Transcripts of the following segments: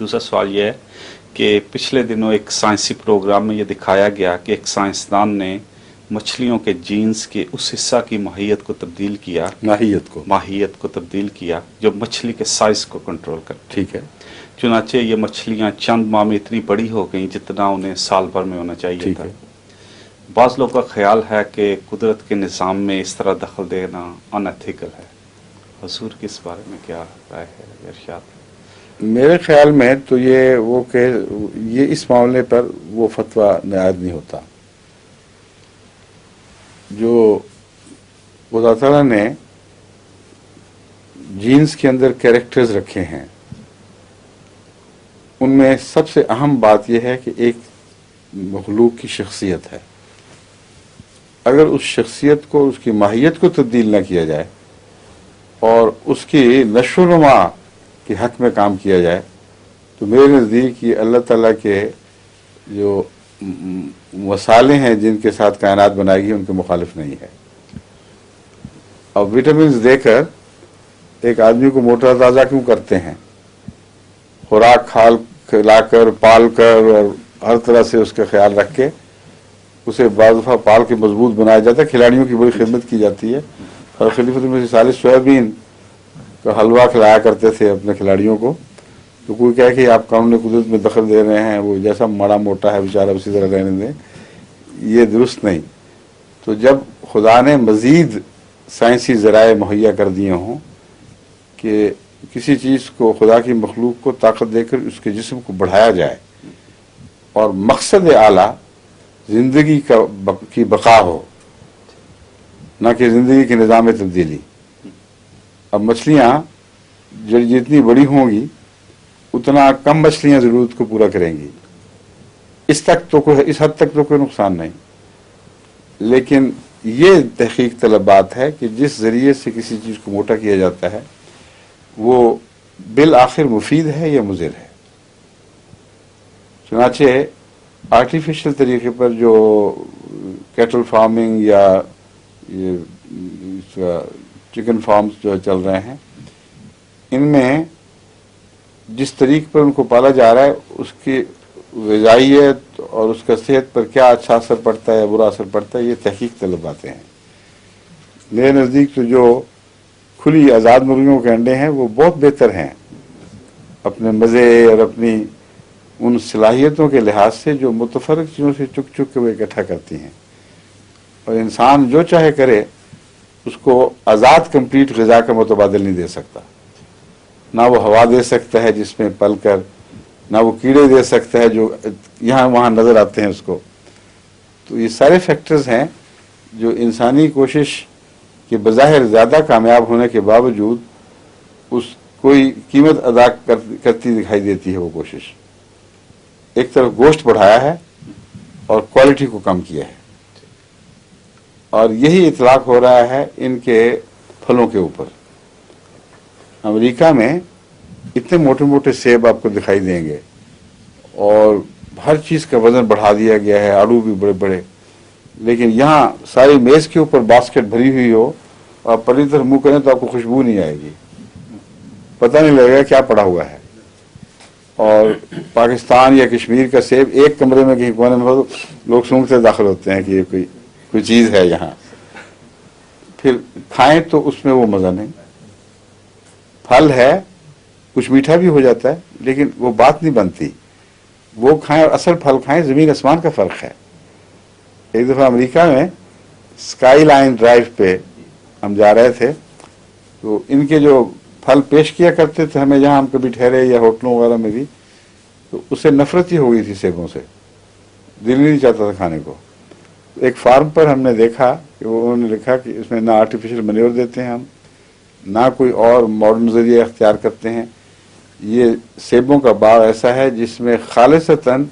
دوسرا سوال یہ ہے کہ پچھلے دنوں ایک سائنسی پروگرام میں یہ دکھایا گیا کہ ایک سائنسدان نے مچھلیوں کے جینز کے اس حصہ کی ماہیت کو تبدیل کیا، ماہیت کو تبدیل کیا جو مچھلی کے سائز کو کنٹرول کرتا۔ ٹھیک ہے، چنانچہ یہ مچھلیاں چند ماہ میں اتنی بڑی ہو گئیں جتنا انہیں سال بھر میں ہونا چاہیے ٹھیک تھا۔ ہے۔ بعض لوگوں کا خیال ہے کہ قدرت کے نظام میں اس طرح دخل دینا ان ایتھیکل ہے۔ حضور کی اس بارے میں کیا رائے ہے، ارشاد؟ میرے خیال میں تو یہ اس معاملے پر وہ فتویٰ نایاب نہیں ہوتا۔ جو خدا تعالیٰ نے جینز کے اندر کیریکٹرز رکھے ہیں، ان میں سب سے اہم بات یہ ہے کہ ایک مخلوق کی شخصیت ہے۔ اگر اس شخصیت کو، اس کی ماہیت کو تبدیل نہ کیا جائے اور اس کی نشو و نما کے حق میں کام کیا جائے تو میرے نزدیک یہ اللہ تعالیٰ کے جو مسالے ہیں جن کے ساتھ کائنات بنائی گئی ان کے مخالف نہیں ہے۔ اب وٹامنز دے کر ایک آدمی کو موٹا تازہ کیوں کرتے ہیں؟ خوراک کھلا کر، پال کر اور ہر طرح سے اس کا خیال رکھ کے اسے بعض دفعہ پال کے مضبوط بنایا جاتا ہے۔ کھلاڑیوں کی بڑی خدمت کی جاتی ہے، اور خلیفۃ المسیح ثالث سویابین کا حلوہ کھلایا کرتے تھے اپنے کھلاڑیوں کو۔ تو کوئی کہے کہ آپ قانون قدرت میں دخل دے رہے ہیں، وہ جیسا ماڑا موٹا ہے بیچارہ اسی طرح رہنے دیں، یہ درست نہیں۔ تو جب خدا نے مزید سائنسی ذرائع مہیا کر دیے ہوں کہ کسی چیز کو، خدا کی مخلوق کو طاقت دے کر اس کے جسم کو بڑھایا جائے اور مقصد اعلیٰ زندگی کی بقا ہو، نہ کہ زندگی کے نظام میں تبدیلی۔ اب مچھلیاں جتنی بڑی ہوں گی اتنا کم مچھلیاں ضرورت کو پورا کریں گی۔ اس حد تک تو کوئی نقصان نہیں، لیکن یہ تحقیق طلب بات ہے کہ جس ذریعے سے کسی چیز کو موٹا کیا جاتا ہے وہ بالآخر مفید ہے یا مضر ہے۔ چنانچہ آرٹیفیشل طریقے پر جو کیٹل فارمنگ یا چکن فارمز جو چل رہے ہیں، ان میں جس طریقے پر ان کو پالا جا رہا ہے اس کی غذائیت اور اس کا صحت پر کیا اچھا اثر پڑتا ہے یا برا اثر پڑتا ہے، یہ تحقیق طلب باتیں ہیں۔ میرے نزدیک تو جو کھلی آزاد مرغیوں کے انڈے ہیں وہ بہت بہتر ہیں اپنے مزے اور اپنی ان صلاحیتوں کے لحاظ سے جو متفرق چیزوں سے چک چک کے وہ اکٹھا کرتی ہیں، اور انسان جو چاہے کرے اس کو آزاد کمپلیٹ غذا کا متبادل نہیں دے سکتا۔ نہ وہ ہوا دے سکتا ہے جس میں پل کر، نہ وہ کیڑے دے سکتا ہے جو یہاں وہاں نظر آتے ہیں اس کو۔ تو یہ سارے فیکٹرز ہیں جو انسانی کوشش کے بظاہر زیادہ کامیاب ہونے کے باوجود اس کوئی قیمت ادا کرتی دکھائی دیتی ہے۔ وہ کوشش ایک طرف گوشت بڑھایا ہے اور کوالٹی کو کم کیا ہے، اور یہی اطلاق ہو رہا ہے ان کے پھلوں کے اوپر۔ امریکہ میں اتنے موٹے موٹے سیب آپ کو دکھائی دیں گے اور ہر چیز کا وزن بڑھا دیا گیا ہے، آڑو بھی بڑے بڑے، لیکن یہاں ساری میز کے اوپر باسکٹ بھری ہوئی ہو اور پہلی طرف منہ کریں تو آپ کو خوشبو نہیں آئے گی، پتہ نہیں لگے گا کیا پڑا ہوا ہے۔ اور پاکستان یا کشمیر کا سیب ایک کمرے میں کہیں کونے میں ہو تو لوگ سونگتے داخل ہوتے ہیں کہ یہ کوئی چیز ہے یہاں، پھر کھائیں تو اس میں وہ مزہ نہیں۔ پھل ہے، کچھ میٹھا بھی ہو جاتا ہے لیکن وہ بات نہیں بنتی، وہ کھائیں اور اصل پھل کھائیں، زمین آسمان کا فرق ہے۔ ایک دفعہ امریکہ میں اسکائی لائن ڈرائیو پہ ہم جا رہے تھے، تو ان کے جو پھل پیش کیا کرتے تھے ہمیں جہاں ہم کبھی ٹھہرے یا ہوٹلوں وغیرہ میں بھی، تو اس سے نفرت ہی ہو گئی تھی سیبوں سے، دل نہیں چاہتا تھا کھانے کو۔ ایک فارم پر ہم نے دیکھا کہ انہوں نے لکھا کہ اس میں نہ آرٹیفیشل مینیور دیتے ہیں ہم، نہ کوئی اور ماڈرن ذریعہ اختیار کرتے ہیں۔ یہ سیبوں کا باغ ایسا ہے جس میں خالصتاً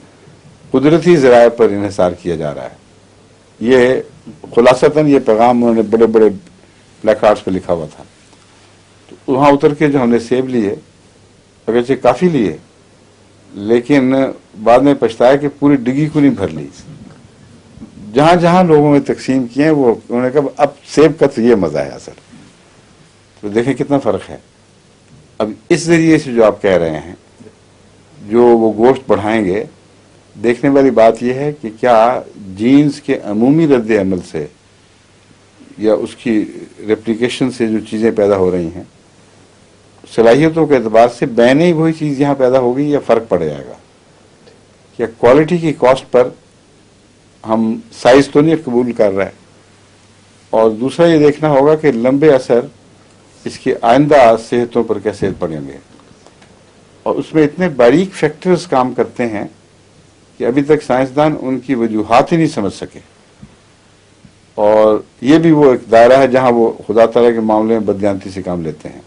قدرتی ذرائع پر انحصار کیا جا رہا ہے۔ یہ خلاصتاً یہ پیغام انہوں نے بڑے بڑے پلیک کارڈز پہ لکھا ہوا تھا۔ تو وہاں اتر کے جو ہم نے سیب لیے، اگرچہ کافی لیے، لیکن بعد میں پچھتایا کہ پوری ڈگی کو نہیں بھر لی۔ جہاں جہاں لوگوں نے تقسیم کیے ہیں وہ انہوں نے کہا اب سیب کا تو یہ مزہ ہے اصل۔ تو دیکھیں کتنا فرق ہے۔ اب اس ذریعے سے جو آپ کہہ رہے ہیں جو وہ گوشت بڑھائیں گے، دیکھنے والی بات یہ ہے کہ کیا جینز کے عمومی رد عمل سے یا اس کی ریپلیکیشن سے جو چیزیں پیدا ہو رہی ہیں، صلاحیتوں کے اعتبار سے بین ہی وہی چیز یہاں پیدا ہوگی یا فرق پڑ جائے گا؟ کیا کوالٹی کی کاسٹ پر ہم سائز تو نہیں قبول کر رہے؟ اور دوسرا یہ دیکھنا ہوگا کہ لمبے اثر اس کے آئندہ صحتوں پر کیسے پڑیں گے، اور اس میں اتنے باریک فیکٹرز کام کرتے ہیں کہ ابھی تک سائنسدان ان کی وجوہات ہی نہیں سمجھ سکے، اور یہ بھی وہ ایک دائرہ ہے جہاں وہ خدا تعالیٰ کے معاملے میں بددیانتی سے کام لیتے ہیں۔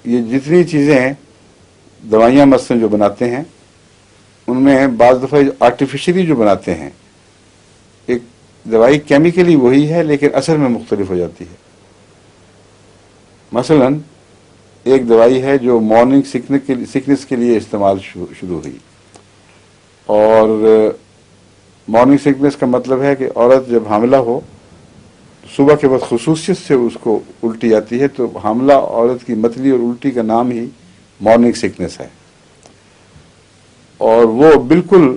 یہ جتنی چیزیں دوائیاں مثلاً جو بناتے ہیں، ان میں بعض دفعہ آرٹیفیشلی جو بناتے ہیں، ایک دوائی کیمیکلی وہی ہے لیکن اثر میں مختلف ہو جاتی ہے۔ مثلاً ایک دوائی ہے جو مارننگ سکنس کے لیے استعمال شروع ہوئی، اور مارننگ سکنس کا مطلب ہے کہ عورت جب حاملہ ہو صبح کے وقت خصوصیت سے اس کو الٹی آتی ہے، تو حاملہ عورت کی متلی اور الٹی کا نام ہی مارننگ سکنس ہے، اور وہ بالکل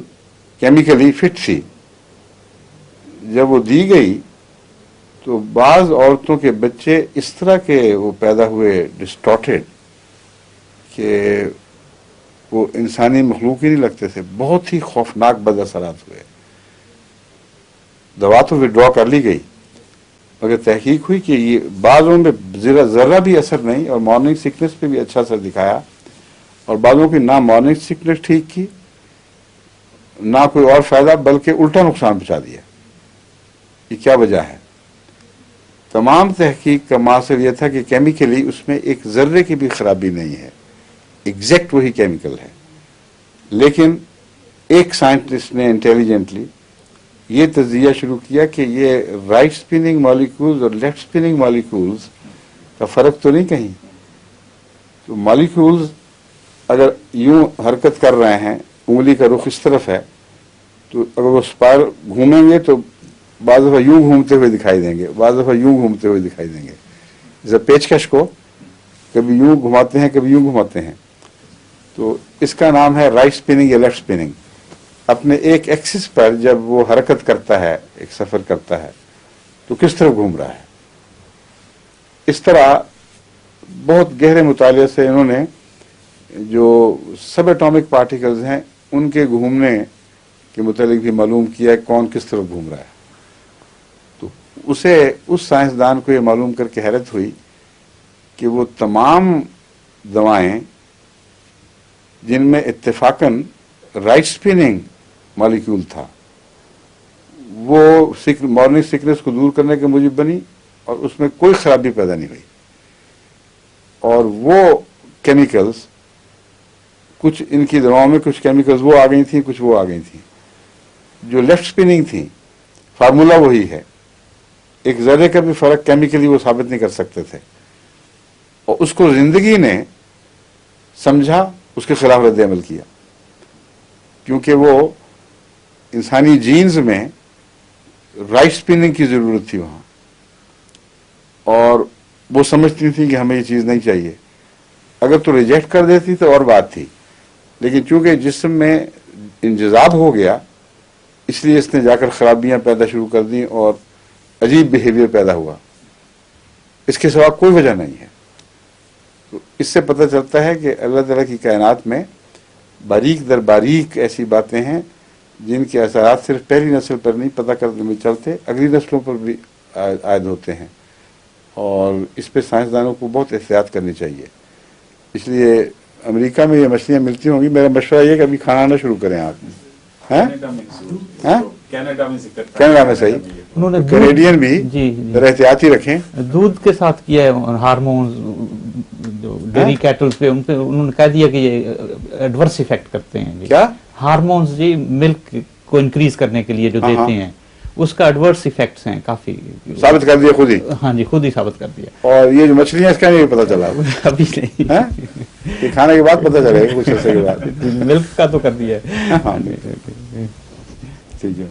کیمیکلی فٹ تھی۔ جب وہ دی گئی تو بعض عورتوں کے بچے اس طرح کے وہ پیدا ہوئے ڈسٹارٹیڈ کہ وہ انسانی مخلوق ہی نہیں لگتے تھے، بہت ہی خوفناک بد اثرات ہوئے۔ دوا تو وڈرا کر لی گئی، مگر تحقیق ہوئی کہ یہ بعضوں میں ذرہ بھی اثر نہیں، اور مارننگ سکنس پہ بھی اچھا اثر دکھایا، اور بعضوں کی نہ مارننگ سکنس ٹھیک کی نہ کوئی اور فائدہ، بلکہ الٹا نقصان پہنچا دیا۔ یہ کیا وجہ ہے؟ تمام تحقیق کا مقصد یہ تھا کہ کیمیکلی اس میں ایک ذرے کی بھی خرابی نہیں ہے، ایگزیکٹ وہی کیمیکل ہے، لیکن ایک سائنٹسٹ نے انٹیلیجنٹلی یہ تجزیہ شروع کیا کہ یہ رائٹ سپننگ مالیکولز اور لیفٹ سپننگ مالیکولز کا فرق تو نہیں کہیں۔ تو مالیکولز اگر یوں حرکت کر رہے ہیں، انگلی کا رخ اس طرف ہے، تو اگر وہ اسپائر گھومیں گے تو بعض دفعہ یوں گھومتے ہوئے دکھائی دیں گے، بعض دفعہ یوں گھومتے ہوئے دکھائی دیں گے۔ جیسے پیچکش کو کبھی یوں گھماتے ہیں کبھی یوں گھماتے ہیں، تو اس کا نام ہے رائٹ سپننگ یا لیفٹ سپننگ۔ اپنے ایک ایکسس پر جب وہ حرکت کرتا ہے، ایک سفر کرتا ہے، تو کس طرح گھوم رہا ہے۔ اس طرح بہت گہرے مطالعے سے انہوں نے جو سب ایٹامک پارٹیکلز ہیں ان کے گھومنے کے متعلق بھی معلوم کیا ہے کون کس طرح گھوم رہا ہے۔ تو اسے اس سائنسدان کو یہ معلوم کر کے حیرت ہوئی کہ وہ تمام دوائیں جن میں اتفاقاً رائٹ سپننگ مالیکول تھا، وہ مارننگ سکنس کو دور کرنے کے موجب بنی، اور اس میں کوئی خرابی پیدا نہیں ہوئی۔ اور وہ کیمیکلز، کچھ ان کی دواؤں میں کچھ کیمیکلز وہ آ گئی تھیں، کچھ وہ آ گئی تھیں۔ جو لیفٹ سپننگ تھیں، فارمولا وہی ہے، ایک ذرے کا بھی فرق کیمیکلی وہ ثابت نہیں کر سکتے تھے، اور اس کو زندگی نے سمجھا، اس کے خلاف رد عمل کیا، کیونکہ وہ انسانی جینز میں رائٹ سپننگ کی ضرورت تھی وہاں، اور وہ سمجھتی تھی کہ ہمیں یہ چیز نہیں چاہیے۔ اگر تو ریجیکٹ کر دیتی تو اور بات تھی، لیکن چونکہ جسم میں انجذاب ہو گیا، اس لیے اس نے جا کر خرابیاں پیدا شروع کر دیں اور عجیب بیہیویئر پیدا ہوا۔ اس کے سوا کوئی وجہ نہیں ہے۔ تو اس سے پتہ چلتا ہے کہ اللہ تعالیٰ کی کائنات میں باریک در باریک ایسی باتیں ہیں جن کے اثرات صرف پہلی نسل پر نہیں پتہ کرنے میں چلتے، اگلی نسلوں پر بھی عائد ہوتے ہیں، اور اس پہ سائنسدانوں کو بہت احتیاط کرنی چاہیے۔ اس لیے امریکہ میں یہ مچھلیاں ملتی ہوں گی، میرا مشورہ یہ کہ ابھی کھانا نہ شروع کریں آپ۔ کینیڈا میں صحیح، انہوں نے کینیڈین بھی جی احتیاطی رکھیں۔ دودھ کے ساتھ کیا ہے ہارمونز جو ڈیری کیٹلز پہ، ان پہ انہوں نے کہہ دیا کہ یہ ایڈورس ایفیکٹ کرتے ہیں جی۔ کیا ہارمونز جی ملک کو انکریز کرنے کے لیے جو دیتے ہیں، اس کا ایڈورس ایفیکٹس ہیں کافی، ثابت کر دیا خود ہی؟ ہاں جی، خود ہی ثابت کر دیا۔ اور یہ جو مچھلیاں اس کا نہیں پتہ چلا ابھی نہیں، یہ کھانے کے بعد پتہ چلے گا کچھ عرصے کے بعد۔ ملک کا تو کر دیا ہے۔ ہاں ٹھیک ہے۔